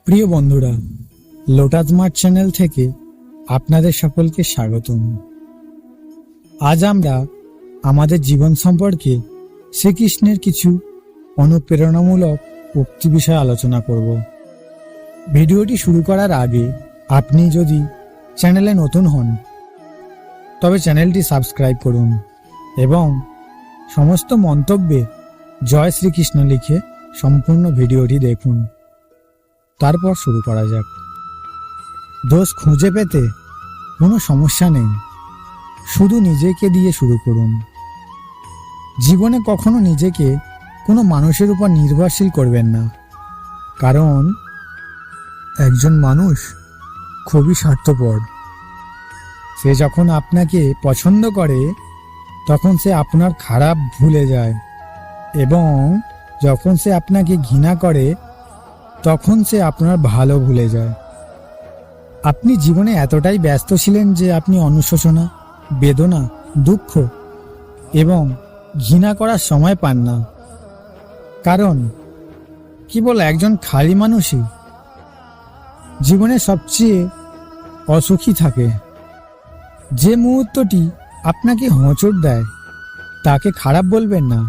প্রিয় বন্ধুরা, lotus mart channel থেকে আপনাদের সকলকে স্বাগতম। আজ আমরা আমাদের জীবন সম্পর্কে শ্রীকৃষ্ণের কিছু অনুপ্রেরণামূলক উক্তি বিষয়ে আলোচনা করব। ভিডিওটি শুরু করার আগে আপনি যদি চ্যানেলে নতুন হন তবে চ্যানেলটি সাবস্ক্রাইব করুন এবং সমস্ত মন্তব্যে জয় শ্রীকৃষ্ণ লিখে সম্পূর্ণ ভিডিওটি দেখুন। তারপর শুরু করা যাক। দোষ খুঁজে পেতে কোনো সমস্যা নেই, শুধু নিজেকে দিয়ে শুরু করুন। জীবনে কখনো নিজেকে কোনো মানুষের উপর নির্ভরশীল করবেন না, কারণ একজন মানুষ খুবই স্বার্থপর। সে যখন আপনাকে পছন্দ করে তখন সে আপনার খারাপ ভুলে যায়, এবং যখন সে আপনাকে ঘৃণা করে তখন সে আপনার ভালো ভুলে যায়। আপনি জীবনে এতটাই ব্যস্ত ছিলেন যে আপনি অনুশোচনা, বেদনা, দুঃখ এবং ঘৃণা করার সময় পান না, কারণ কেবল একজন খালি মানুষই জীবনে সবচেয়ে অসুখী থাকে। যে মুহূর্তটি আপনাকে হোঁচট দেয় তাকে খারাপ বলবেন না,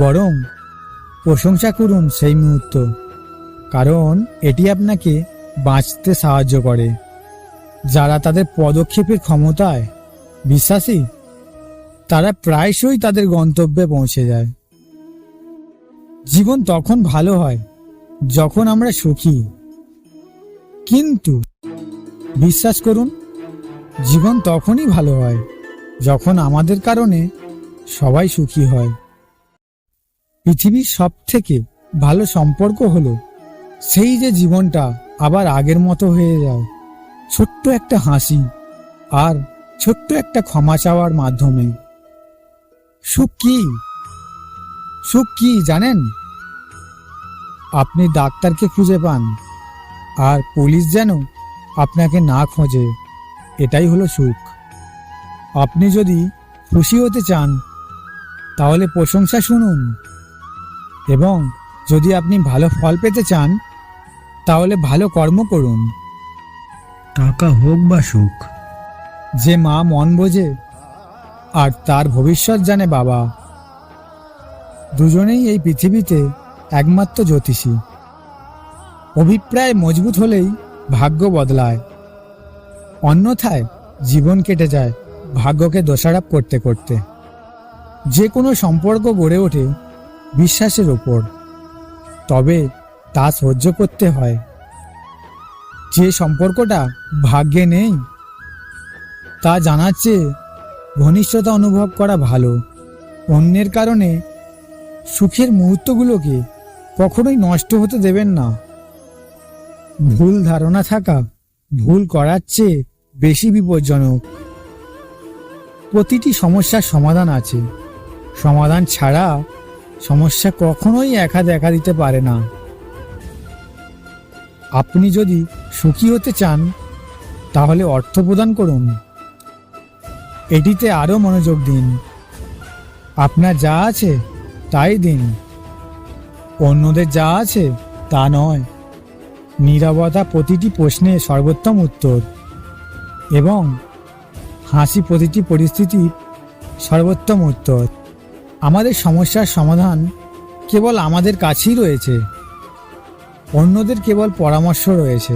বরং প্রশংসা করুন সেই মুহূর্ত, কারণ এটি আপনাকে বাঁচতে সাহায্য করে। যারা তাদের পদক্ষেপের ক্ষমতায় বিশ্বাসী তারা প্রায়শই তাদের গন্তব্যে পৌঁছে যায়। জীবন তখন ভালো হয় যখন আমরা সুখী, কিন্তু বিশ্বাস করুন, জীবন তখনই ভালো হয় যখন আমাদের কারণে সবাই সুখী হয়। পৃথিবীর সবথেকে ভালো সম্পর্ক হলো সেই যে জীবনটা আবার আগের মতো হয়ে যায়, ছোট্ট একটা হাসি আর ছোট্ট একটা ক্ষমা চাওয়ার মাধ্যমে। সুখ কি? সুখ কি জানেন? আপনি ডাক্তারকে খুঁজে পান আর পুলিশ যেন আপনাকে না খোঁজে, এটাই হলো সুখ। আপনি যদি খুশি হতে চান তাহলে প্রশংসা শুনুন, এবং যদি আপনি ভালো ফল পেতে চান তাহলে ভালো কর্ম করুন। টাকা হোক বা সুখ, যে মা মন বোঝে আর তার ভবিষ্যৎ জানে বাবা, দুজনেই এই পৃথিবীতে একমাত্র জ্যোতিষী। অভিপ্রায় মজবুত হলেই ভাগ্য বদলায়, অন্যথায় জীবন কেটে যায় ভাগ্যকে দোষারোপ করতে করতে। যে কোনো সম্পর্ক গড়ে ওঠে বিশ্বাসের ওপর, তবে তা সহ্য করতে হয়। যে সম্পর্কটা ভাগ্যে নেই তা জানার চেয়ে ঘনিষ্ঠতা অনুভব করা ভালো। অন্যের কারণে সুখের মুহূর্তগুলোকে কখনোই নষ্ট হতে দেবেন না। ভুল ধারণা থাকা ভুল করার চেয়ে বেশি বিপজ্জনক। প্রতিটি সমস্যার সমাধান আছে, সমাধান ছাড়া সমস্যা কখনোই একা দেখা দিতে পারে না। আপনি যদি সুখী হতে চান তাহলে অর্থ প্রদান করুন, এটিতে আরও মনোযোগ দিন। আপনার যা আছে তাই দিন, অন্যদের যা আছে তা নয়। নীরবতা প্রতিটি প্রশ্নের সর্বোত্তম উত্তর, এবং হাসি প্রতিটি পরিস্থিতির সর্বোত্তম উত্তর। আমাদের সমস্যার সমাধান কেবল আমাদের কাছেই রয়েছে, অন্যদের কেবল পরামর্শ রয়েছে।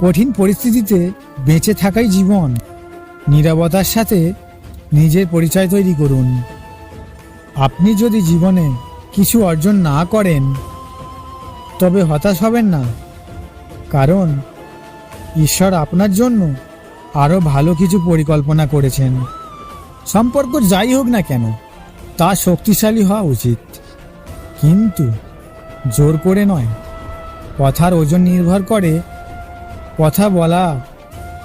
কঠিন পরিস্থিতিতে বেঁচে থাকাই জীবন। নীরবতার সাথে নিজের পরিচয় তৈরি করুন। আপনি যদি জীবনে কিছু অর্জন না করেন তবে হতাশ হবেন না, কারণ ঈশ্বর আপনার জন্য আরও ভালো কিছু পরিকল্পনা করেছেন। সম্পর্ক যাই হোক না কেন তা শক্তিশালী হওয়া উচিত, কিন্তু জোর করে নয়। কথার ওজন নির্ভর করে কথা বলা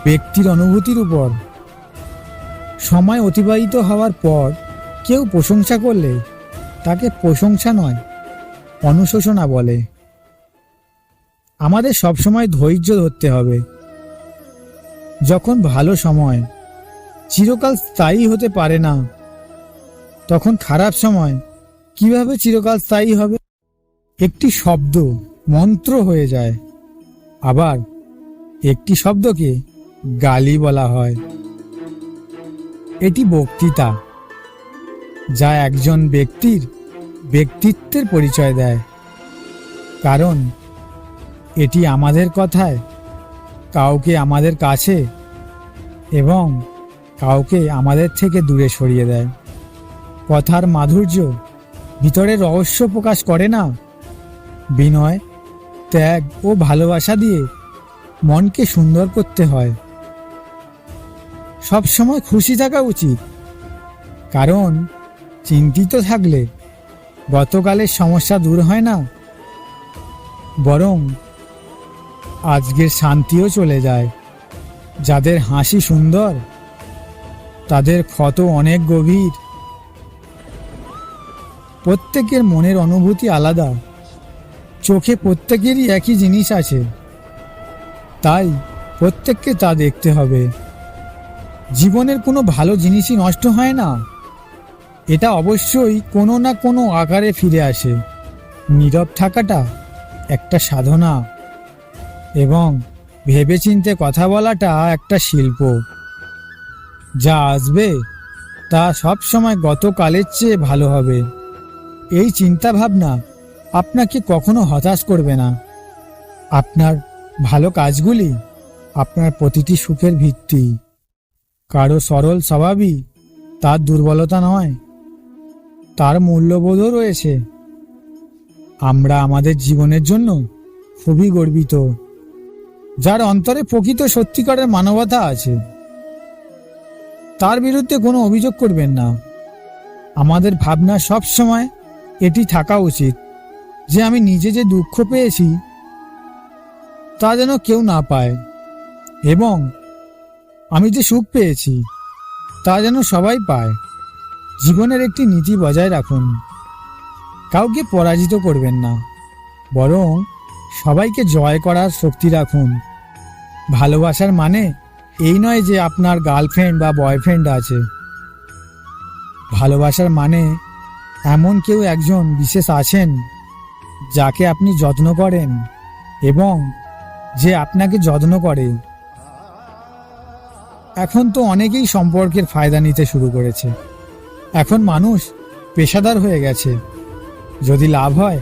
ব্যক্তির অনুভূতির উপর। সময় অতিবাহিত হওয়ার পর কেউ প্রশংসা করলে তাকে প্রশংসা নয়, অনুশোচনা বলে। আমাদের সবসময় ধৈর্য ধরতে হবে। যখন ভালো সময় চিরকাল স্থায়ী হতে পারে না, তখন খারাপ সময় কিভাবে চিরকাল স্থায়ী হবে? একটি শব্দ মন্ত্র হয়ে যায়, আবার একটি শব্দকে গালি বলা হয়। এটি বক্তৃতা, যা একজন ব্যক্তির ব্যক্তিত্বের পরিচয় দেয়, কারণ এটি আমাদের কথায় কাউকে আমাদের কাছে এবং কাউকে আমাদের থেকে দূরে সরিয়ে দেয়। কথার মাধুর্য ভিতরের রহস্য প্রকাশ করে না। বিনয়, ত্যাগ ও ভালোবাসা দিয়ে মনকে সুন্দর করতে হয়। সব সময় খুশি থাকা উচিত, কারণ চিন্তিত থাকলে গতকালের সমস্যা দূর হয় না, বরং আজকের শান্তিও চলে যায়। যাদের হাসি সুন্দর, তাদের ক্ষত অনেক গভীর। প্রত্যেকের মনের অনুভূতি আলাদা, চোখে প্রত্যেকেরই একই জিনিস আছে, তাই প্রত্যেককে তা দেখতে হবে। জীবনের কোনো ভালো জিনিসই নষ্ট হয় না, এটা অবশ্যই কোনো না কোনো আকারে ফিরে আসে। নীরব থাকাটা একটা সাধনা, এবং ভেবেচিন্তে কথা বলাটা একটা শিল্প। যা আসবে তা সব সময় গতকালের চেয়ে ভালো হবে। এই চিন্তা ভাবনা আপনাকে কখনো হতাশ করবে না। আপনার ভালো কাজগুলি আপনার প্রতিটি সুখের ভিত্তি। কারো সরল স্বভাবই তার দুর্বলতা নয়, তার মূল্যবোধও রয়েছে। আমরা আমাদের জীবনের জন্য খুবই গর্বিত, যার অন্তরে প্রকৃত সত্যিকারের মানবতা আছে। তার বিরুদ্ধে কোনো অভিযোগ করবেন না। আমাদের ভাবনা সব সময় এটি থাকা উচিত যে আমি নিজে যে দুঃখ পেয়েছি তা যেন কেউ না পায়, এবং আমি যে সুখ পেয়েছি তা যেন সবাই পায়। জীবনের একটি নীতি বজায় রাখুন, কাউকে পরাজিত করবেন না, বরং সবাইকে জয় করার শক্তি রাখুন। ভালোবাসার মানে এই নয় যে আপনার গার্লফ্রেন্ড বা বয়ফ্রেন্ড আছে। ভালোবাসার মানে এমন কেউ একজন বিশেষ আছেন যাকে আপনি যত্ন করেন এবং যে আপনাকে যত্ন করে। এখন তো অনেকেই সম্পর্কের ফায়দা নিতে শুরু করেছে। এখন মানুষ পেশাদার হয়ে গেছে। যদি লাভ হয়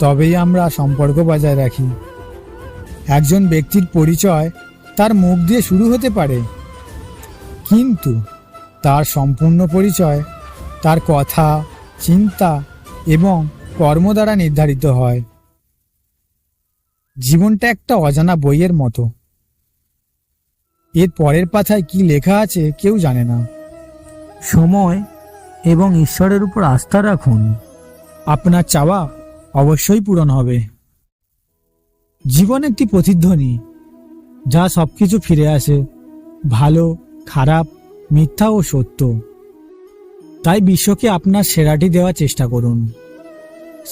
তবেই আমরা সম্পর্ক বজায় রাখি। একজন ব্যক্তির পরিচয় তার মুখ দিয়ে শুরু হতে পারে, কিন্তু তার সম্পূর্ণ পরিচয় তার কথা, চিন্তা এবং কর্ম দ্বারা নির্ধারিত হয়। জীবনটা একটা অজানা বইয়ের মতো। এর পরের পাতায় কি লেখা আছে কেউ জানে না। সময় এবং ঈশ্বরের উপর আস্থা রাখুন। আপনার চাওয়া অবশ্যই পূরণ হবে। জীবন একটি প্রতিধ্বনি, যা সবকিছু ফিরে আসে, ভালো, খারাপ, মিথ্যা ও সত্য। তাই বিশ্বকে আপনার সেরাটি দেওয়ার চেষ্টা করুন।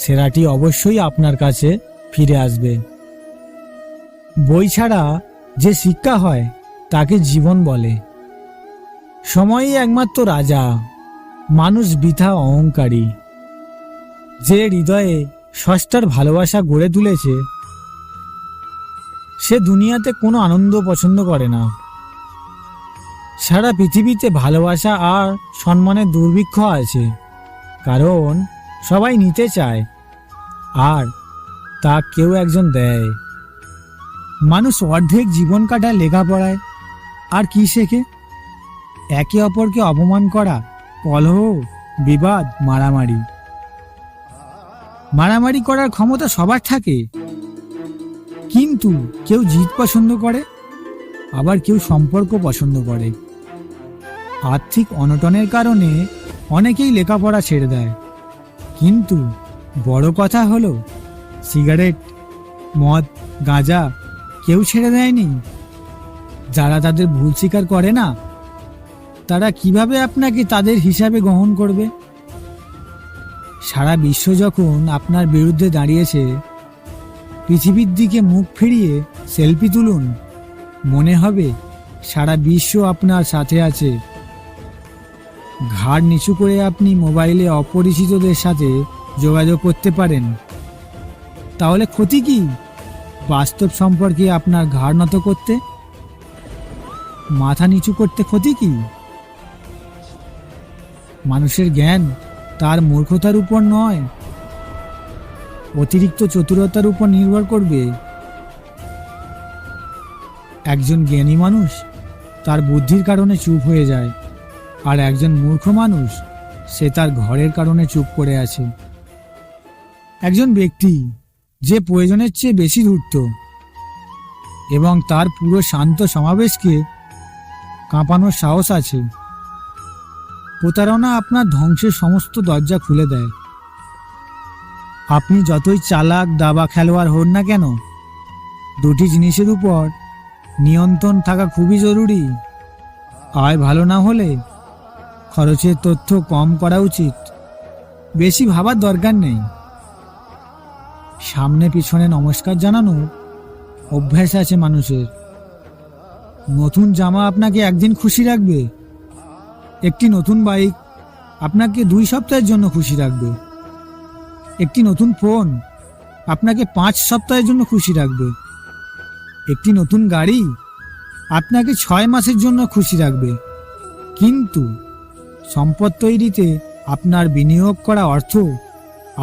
সেরাটি অবশ্যই আপনার কাছে ফিরে আসবে। বই ছাড়া যে শিক্ষা হয় তাকে জীবন বলে। সময়ই একমাত্র রাজা, মানুষ বৃথা অহংকারী। যে হৃদয়ে স্রষ্টার ভালোবাসা গড়ে তুলেছে সে দুনিয়াতে কোনো আনন্দ পছন্দ করে না। সারা পৃথিবীতে ভালোবাসা আর সম্মানের দুর্ভিক্ষ আছে, কারণ সবাই নিতে চায় আর তা কেউ একজন দেয়। মানুষ অর্ধেক জীবন কাটায় লেখাপড়ায়, আর কি শেখে? একে অপরকে অপমান করা, কলহ, বিবাদ, মারামারি। মারামারি করার ক্ষমতা সবার থাকে, কিন্তু কেউ জিত পছন্দ করে, আবার কেউ সম্পর্ক পছন্দ করে। আর্থিক অনটনের কারণে অনেকেই লেখাপড়া ছেড়ে দেয়, কিন্তু বড় কথা হলো সিগারেট, মদ, গাঁজা কেউ ছেড়ে দেয়নি। যারা তাদের ভুল স্বীকার করে না, তারা কিভাবে আপনাকে তাদের হিসাবে গ্রহণ করবে? সারা বিশ্ব যখন আপনার বিরুদ্ধে দাঁড়িয়েছে, পৃথিবীর দিকে মুখ ফিরিয়ে সেলফি তুলুন। মনে হবে সারা বিশ্ব আপনার সাথে আছে। ঘাড় নিচু করে আপনি মোবাইলে অপরিচিতদের সাথে যোগাযোগ করতে পারেন, তাহলে ক্ষতি কি বাস্তব সম্পর্কে আপনার ঘাড় নত করতে? মাথা নিচু করতে ক্ষতি কি? মানুষের জ্ঞান তার মূর্খতার উপর নয়, অতিরিক্ত চতুরতার উপর নির্ভর করবে। একজন জ্ঞানী মানুষ তার বুদ্ধির কারণে চুপ হয়ে যায়, আর একজন মূর্খ মানুষ সে তার ঘরের কারণে চুপ করে আছে। একজন ব্যক্তি যে প্রয়োজনের চেয়ে বেশি ধূর্ত এবং তার পুরো শান্ত সমাবেশকে কাঁপানোর সাহস আছে, প্রতারণা আপনার ধ্বংসের সমস্ত দরজা খুলে দেয়। আপনি যতই চালাক দাবা খেলোয়াড় হন না কেন, দুটি জিনিসের উপর নিয়ন্ত্রণ থাকা খুবই জরুরি। আয় ভালো না হলে খরচের তথ্য কম করা উচিত, বেশি ভাবার দরকার নেই। সামনে পিছনে নমস্কার জানানোর অভ্যাস আছে মানুষের। নতুন জামা আপনাকে একদিন খুশি রাখবে, একটি নতুন বাইক আপনাকে 2 সপ্তাহের জন্য খুশি রাখবে, একটি নতুন ফোন আপনাকে 5 সপ্তাহের জন্য খুশি রাখবে, একটি নতুন গাড়ি আপনাকে 6 মাসের জন্য খুশি রাখবে। কিন্তু সম্পদ তৈরিতে আপনার বিনিয়োগ করা অর্থ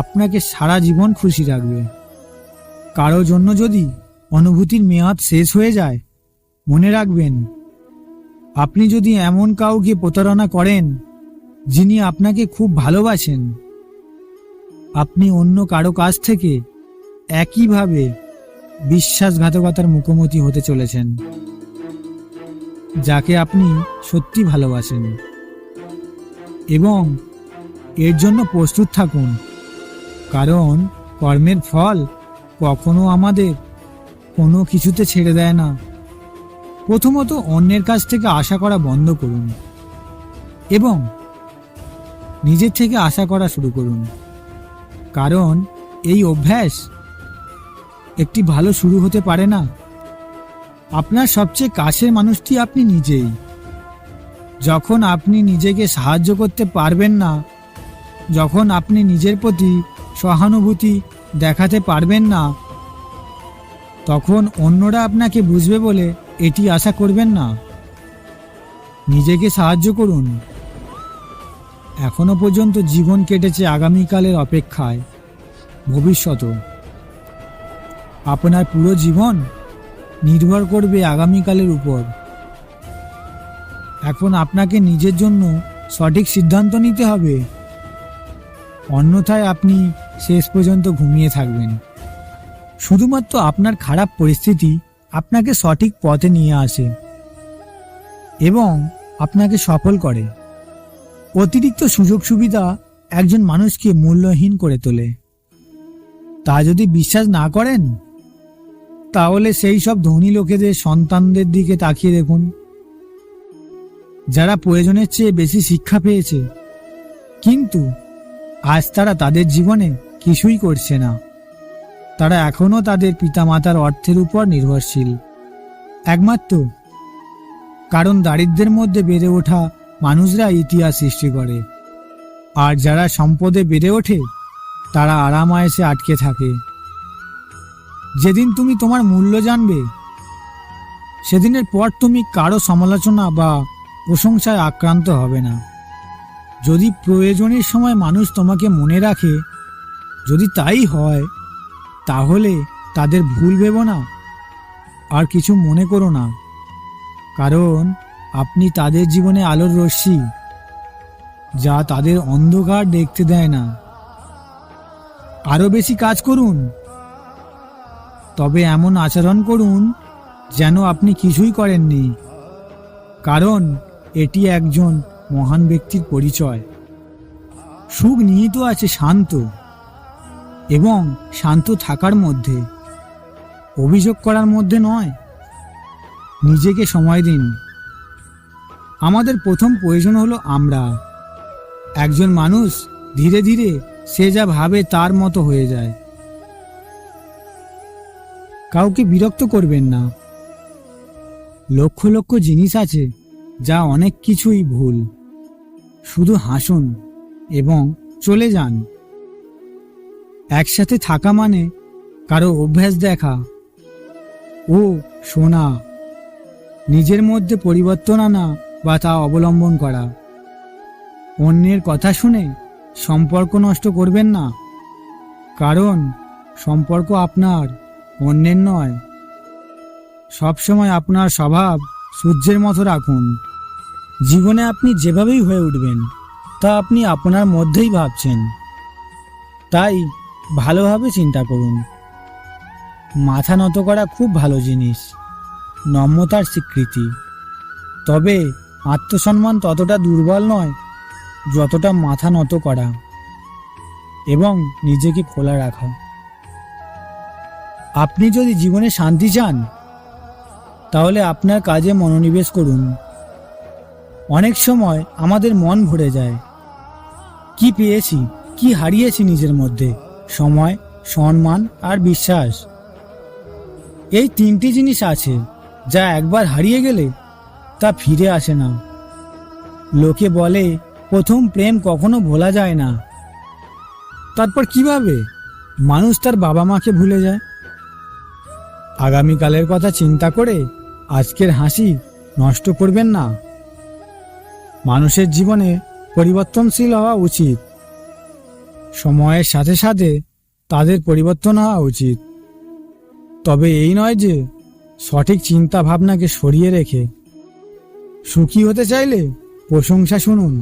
আপনাকে সারা জীবন খুশি রাখবে। কারো জন্য যদি অনুভূতির মেয়াদ শেষ হয়ে যায়, মনে রাখবেন, আপনি যদি এমন কাউকে প্রতারণা করেন যিনি আপনাকে খুব ভালোবাসেন, আপনি অন্য কারো কাছ থেকে একইভাবে বিশ্বাসঘাতকতার মুখোমুখি হতে চলেছেন। যাকে আপনি সত্যি ভালোবাসেন, এবং এর জন্য প্রস্তুত থাকুন, কারণ কর্মের ফল কখনো আমাদের কোনো কিছুতে ছেড়ে দেয় না। প্রথমত অন্যের কাছ থেকে আশা করা বন্ধ করুন এবং নিজের থেকে আশা করা শুরু করুন, কারণ এই অভ্যাস একটি ভালো শুরু হতে পারে না। আপনার সবচেয়ে কাছের মানুষটি আপনি নিজেই। যখন আপনি নিজেকে সাহায্য করতে পারবেন না, যখন আপনি নিজের প্রতি সহানুভূতি দেখাতে পারবেন না, তখন অন্যরা আপনাকে বুঝবে বলে এটি আশা করবেন না। নিজেকে সাহায্য করুন। এখনো পর্যন্ত জীবন কেটেছে আগামীকালের অপেক্ষায়, ভবিষ্যৎ। আপনার পুরো জীবন নির্ভর করবে আগামীকালের উপর। এখন আপনাকে নিজের জন্য সঠিক সিদ্ধান্ত নিতে হবে, অন্যথায় আপনি শেষ পর্যন্ত ঘুমিয়ে থাকবেন। শুধুমাত্র আপনার খারাপ পরিস্থিতি আপনাকে সঠিক পথে নিয়ে আসে এবং আপনাকে সফল করে। অতিরিক্ত সুযোগ সুবিধা একজন মানুষকে মূল্যহীন করে তোলে। তা যদি বিশ্বাস না করেন, তাহলে সেই সব ধনী লোকেদের সন্তানদের দিকে তাকিয়ে দেখুন, যারা প্রয়োজনের চেয়ে বেশি শিক্ষা পেয়েছে, কিন্তু আজ তারা তাদের জীবনে কিছুই করছে না। তারা এখনো তাদের পিতামাতার অর্থের উপর নির্ভরশীল, একমাত্র কারণ দারিদ্র্যের মধ্যে বেড়ে ওঠা মানুষরা ইতিহাস সৃষ্টি করে, আর যারা সম্পদে বেড়ে ওঠে তারা আরামায়েশে আটকে থাকে। যেদিন তুমি তোমার মূল্য জানবে, সেদিনের পর তুমি কারো সমালোচনা বা প্রশংসায় আক্রান্ত হবে না। যদি প্রয়োজনের সময় মানুষ তোমাকে মনে রাখে, যদি তাই হয়, তাহলে তাদের ভুল ভেবো না, আর কিছু মনে করো না, কারণ আপনি তাদের জীবনে আলোর রশ্মি, যা তাদের অন্ধকার দেখতে দেয় না। আরো বেশি কাজ করুন, তবে এমন আচরণ করুন যেন আপনি কিছুই করেননি, কারণ এটি একজন মহান ব্যক্তির পরিচয়। সুখ নিহিত আছে শান্ত এবং শান্ত থাকার মধ্যে, অভিযোগ করার মধ্যে নয়। নিজেকে সময় দিন। আমাদের প্রথম প্রয়োজন হলো আমরা। একজন মানুষ ধীরে ধীরে সে যা ভাবে তার মতো হয়ে যায়। কাউকে বিরক্ত করবেন না। লক্ষ লক্ষ জিনিস আছে যা অনেক কিছুই ভুল। শুধু হাসুন এবং চলে যান। একসাথে থাকা মানে কারো অভ্যাস দেখা ও শোনা, নিজের মধ্যে পরিবর্তন আনা বা তা অবলম্বন করা। অন্যের কথা শুনে সম্পর্ক নষ্ট করবেন না, কারণ সম্পর্ক আপনার, অন্যের নয়। সবসময় আপনার স্বভাব সূর্যের মতো রাখুন। জীবনে আপনি যেভাবেই হয়ে উঠবেন তা আপনি আপনার মধ্যেই ভাবছেন, তাই ভালোভাবে চিন্তা করুন। মাথা নত করা খুব ভালো জিনিস, নম্রতার স্বীকৃতি। তবে আত্মসম্মান ততটা দুর্বল নয় যতটা মাথা নত করা এবং নিজেকে খোলা রাখা। আপনি যদি জীবনে শান্তি চান তাহলে আপনার কাজে মনোনিবেশ করুন। অনেক সময় আমাদের মন ভরে যায়, কি পেয়েছি, কি হারিয়েছি নিজের মধ্যে, সময়, সম্মান আর বিশ্বাস। এই তিনটি জিনিস আছে যা একবার হারিয়ে গেলে তা ফিরে আসে না। লোকে বলে প্রথম প্রেম কখনো ভোলা যায় না। তারপর কিভাবে মানুষ তার বাবা মাকে ভুলে যায়? আগামীকালের কথা চিন্তা করে আজকের হাসি নষ্ট করবেন না। মানুষের জীবনে পরিবর্তনশীল হওয়া উচিত, সময়ের সাথে সাথে তাদের পরিবর্তন হওয়া উচিত। তবে এই নয় যে সঠিক চিন্তা ভাবনাকে সরিয়ে রেখে। সুখী হতে চাইলে প্রশংসা শুনুন,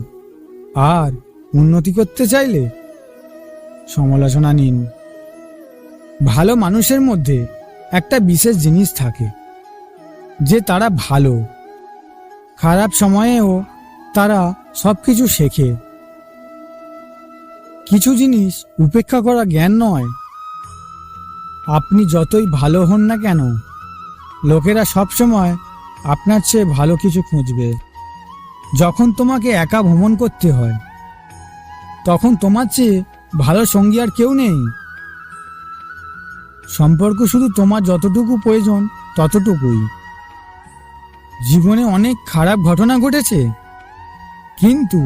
আর উন্নতি করতে চাইলে সমালোচনা নিন। ভালো মানুষের মধ্যে একটা বিশেষ জিনিস থাকে যে তারা ভালো, খারাপ সময়েও তারা সবকিছু শেখে। কিছু জিনিস উপেক্ষা করা জ্ঞান নয়। আপনি যতই ভালো হন না কেন, লোকেরা সবসময় আপনার চেয়ে ভালো কিছু খুঁজবে। যখন তোমাকে একা ভ্রমণ করতে হয়, তখন তোমার চেয়ে ভালো সঙ্গী আর কেউ নেই। সম্পর্ক শুধু তোমার যতটুকু প্রয়োজন ততটুকুই। জীবনে অনেক খারাপ ঘটনা ঘটেছে, কিন্তু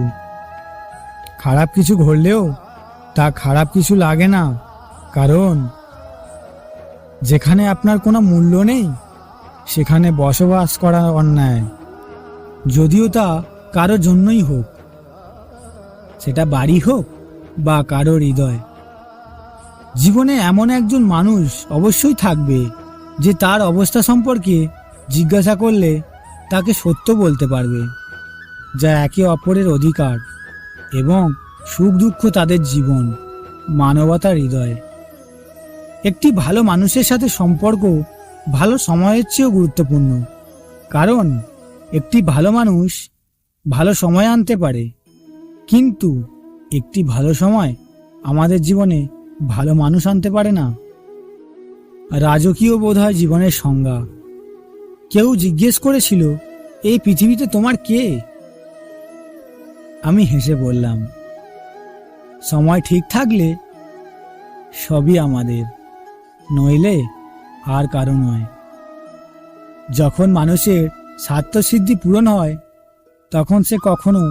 খারাপ কিছু ঘটলেও তা খারাপ কিছু লাগে না, কারণ যেখানে আপনার কোনো মূল্য নেই সেখানে বসবাস করা অন্যায়, যদিও তা কারোর জন্যই হোক, সেটা বাড়ি হোক বা কারো হৃদয়। জীবনে এমন একজন মানুষ অবশ্যই থাকবে যে তার অবস্থা সম্পর্কে জিজ্ঞাসা করলে তাকে সত্য বলতে পারবে, যা একে অপরের অধিকার এবং সুখ দুঃখ তাদের জীবন, মানবতার হৃদয়। একটি ভালো মানুষের সাথে সম্পর্ক ভালো সময়ের চেয়েও গুরুত্বপূর্ণ, কারণ একটি ভালো মানুষ ভালো সময় আনতে পারে, কিন্তু একটি ভালো সময় আমাদের জীবনে ভালো মানুষ আনতে পারে না। রাজকীয় বোধহয় জীবনের সংজ্ঞা। কেউ জিজ্ঞেস করেছিল, এই পৃথিবীতে তোমার কে? আমি হেসে বললাম, সময় ঠিক থাকলে সবই আমাদের, নইলে আর কারো নয়। যখন মানুষের স্বার্থসিদ্ধি পূরণ হয় তখন সে কখনো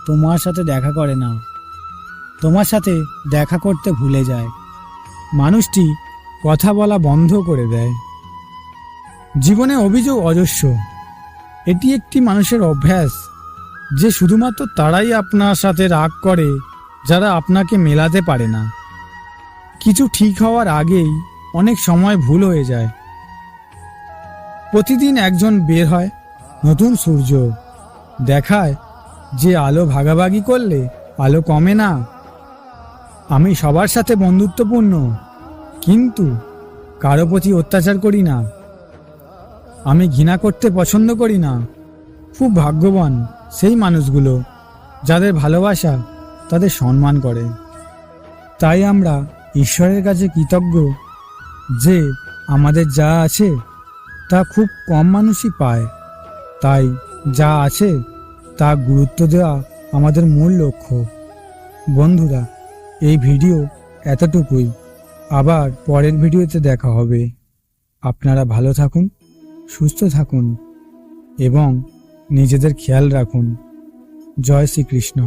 তোমার সাথে দেখা করে না, তোমার সাথে দেখা করতে ভুলে যায়। মানুষটি কথা বলা বন্ধ করে দেয়। জীবনে অভিযোগ অজস্র। এটি একটি মানুষের অভ্যাস যে শুধুমাত্র তারাই আপনার সাথে রাগ করে যারা আপনাকে মেলাতে পারে না। কিছু ঠিক হওয়ার আগেই অনেক সময় ভুল হয়ে যায়। প্রতিদিন একজন বের হয়, নতুন সূর্য দেখায় যে আলো ভাগাভাগি করলে আলো কমে না। আমি সবার সাথে বন্ধুত্বপূর্ণ, কিন্তু কারো প্রতি অত্যাচার করি না। আমি ঘৃণা করতে পছন্দ করি না। খুব ভাগ্যবান সেই মানুষগুলো যাদের ভালোবাসা তাদের সম্মান করে। তাই আমরা ঈশ্বরের কাছে কৃতজ্ঞ যে আমাদের যা আছে তা খুব কম মানুষই পায়। তাই যা আছে তা গুরুত্ব দেওয়া আমাদের মূল লক্ষ্য। বন্ধুরা, এই ভিডিও এতটুকুই। আবার পরের ভিডিওতে দেখা হবে। আপনারা ভালো থাকুন, সুস্থ থাকুন এবং নিজেদের খেয়াল রাখুন। জয় শ্রীকৃষ্ণ।